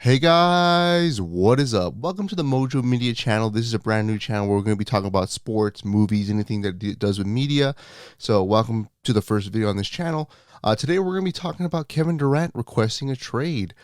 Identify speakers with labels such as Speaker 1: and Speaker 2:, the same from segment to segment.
Speaker 1: Hey guys, what is up? Welcome to the Mojo Media channel. This is a brand new channel where we're going to be talking about sports, movies, anything that does with media. So welcome to the first video on this channel. Today we're going to be talking about Kevin Durant requesting a trade.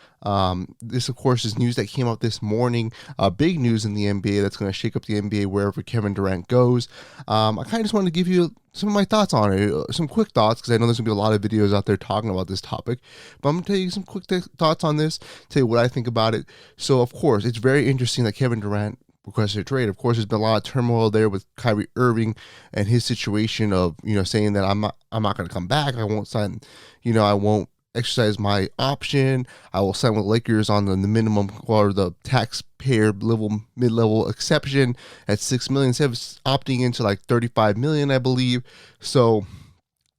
Speaker 1: This, of course, is news that came out this morning. Big news in the NBA that's going to shake up the NBA wherever Kevin Durant goes. I kind of just wanted to give you some of my thoughts on it, some quick thoughts, because I know there's going to be a lot of videos out there talking about this topic. But I'm going to tell you some quick thoughts on this, tell you what I think about it. So, of course, it's very interesting that Kevin Durant requested a trade. Of course, there's been a lot of turmoil there with Kyrie Irving and his situation of, saying that I'm not going to come back. I won't sign, I won't exercise my option. I will sign with Lakers on the minimum or the taxpayer level mid-level exception at $6 million instead of opting into like $35 million, I believe. So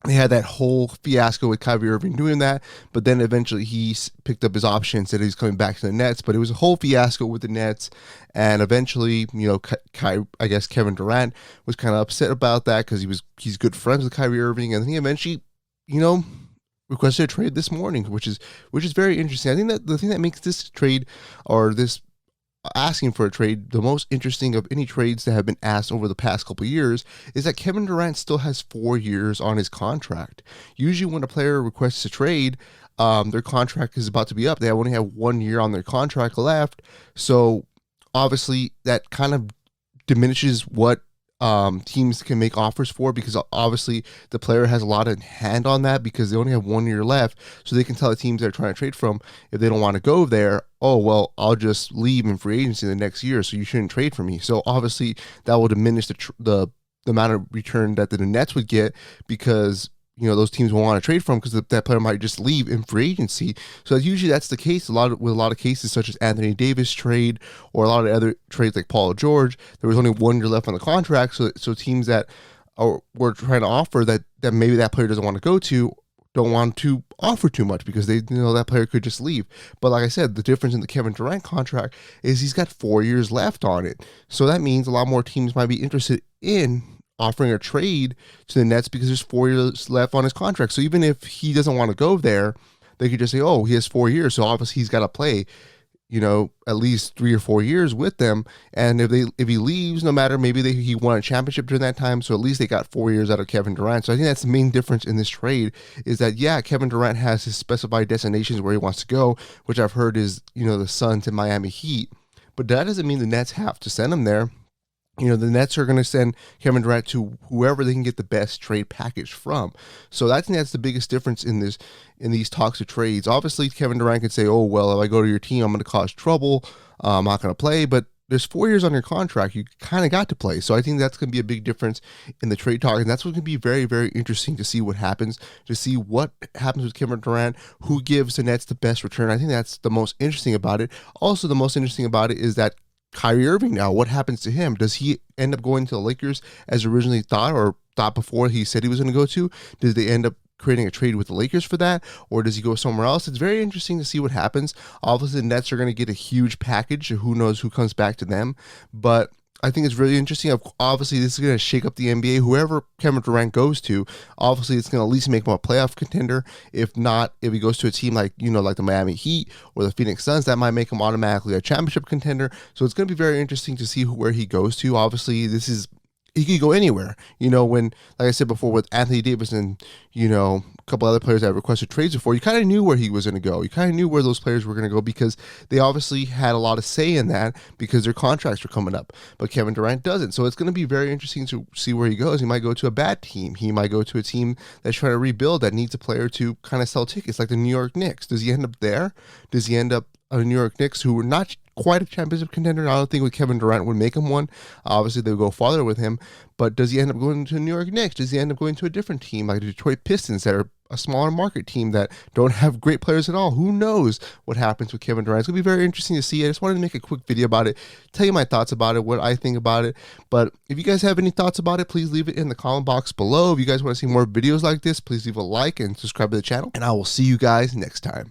Speaker 1: they had that whole fiasco with Kyrie Irving doing that, but then eventually he picked up his option, said he's coming back to the Nets, but it was a whole fiasco with the Nets, and eventually, I guess Kevin Durant was kind of upset about that because he's good friends with Kyrie Irving, and then he eventually, requested a trade this morning, which is very interesting. I think that the thing that makes this trade or this asking for a trade the most interesting of any trades that have been asked over the past couple of years is that Kevin Durant still has 4 years on his contract. Usually when a player requests a trade, their contract is about to be up. They only have 1 year on their contract left. So obviously that kind of diminishes what teams can make offers for, because obviously the player has a lot of hand on that because they only have 1 year left. So they can tell the teams they're trying to trade from, if they don't want to go there, oh, well, I'll just leave in free agency the next year, so you shouldn't trade for me. So obviously that will diminish the amount of return that the Nets would get, because those teams won't want to trade from because that player might just leave in free agency. So usually that's the case with a lot of cases such as Anthony Davis trade or a lot of other trades like Paul George. There was only 1 year left on the contract, so teams that were trying to offer that maybe that player doesn't want to go to don't want to offer too much because they that player could just leave. But like I said, the difference in the Kevin Durant contract is he's got 4 years left on it. So that means a lot more teams might be interested in offering a trade to the Nets because there's 4 years left on his contract. So even if he doesn't want to go there, they could just say, oh, he has 4 years, so obviously he's got to play, at least 3 or 4 years with them. And if he leaves, no matter, maybe he won a championship during that time, so at least they got 4 years out of Kevin Durant. So I think that's the main difference in this trade, is that, yeah, Kevin Durant has his specified destinations where he wants to go, which I've heard is, the Suns and Miami Heat. But that doesn't mean the Nets have to send him there. The Nets are going to send Kevin Durant to whoever they can get the best trade package from. So I think that's the biggest difference in these talks of trades. Obviously, Kevin Durant could say, oh, well, if I go to your team, I'm going to cause trouble. I'm not going to play. But there's 4 years on your contract. You kind of got to play. So I think that's going to be a big difference in the trade talk. And that's what's going to be very, very interesting to see what happens, to see what happens with Kevin Durant, who gives the Nets the best return. I think that's the most interesting about it. Also, the most interesting about it is that Kyrie Irving now, what happens to him? Does he end up going to the Lakers as originally thought, or thought before he said he was going to go to? Did they end up creating a trade with the Lakers for that, or does he go somewhere else? It's very interesting to see what happens. Obviously, the Nets are going to get a huge package. Who knows who comes back to them? But I think it's really interesting. Obviously, this is going to shake up the NBA. Whoever Kevin Durant goes to, obviously, it's going to at least make him a playoff contender. If not, if he goes to a team like the Miami Heat or the Phoenix Suns, that might make him automatically a championship contender. So it's going to be very interesting to see where he goes to. Obviously, he could go anywhere. When, like I said before, with Anthony Davis and, a couple other players that requested trades before, you kind of knew where he was going to go. You kind of knew where those players were going to go because they obviously had a lot of say in that because their contracts were coming up. But Kevin Durant doesn't. So it's going to be very interesting to see where he goes. He might go to a bad team. He might go to a team that's trying to rebuild that needs a player to kind of sell tickets, like the New York Knicks. Does he end up there? Does he end up a New York Knicks who were not quite a championship contender? I don't think with Kevin Durant would make him one. Obviously, they would go farther with him. But does he end up going to New York Knicks? Does he end up going to a different team like the Detroit Pistons that are a smaller market team that don't have great players at all? Who knows what happens with Kevin Durant? It's going to be very interesting to see. I just wanted to make a quick video about it, tell you my thoughts about it, what I think about it. But if you guys have any thoughts about it, please leave it in the comment box below. If you guys want to see more videos like this, please leave a like and subscribe to the channel. And I will see you guys next time.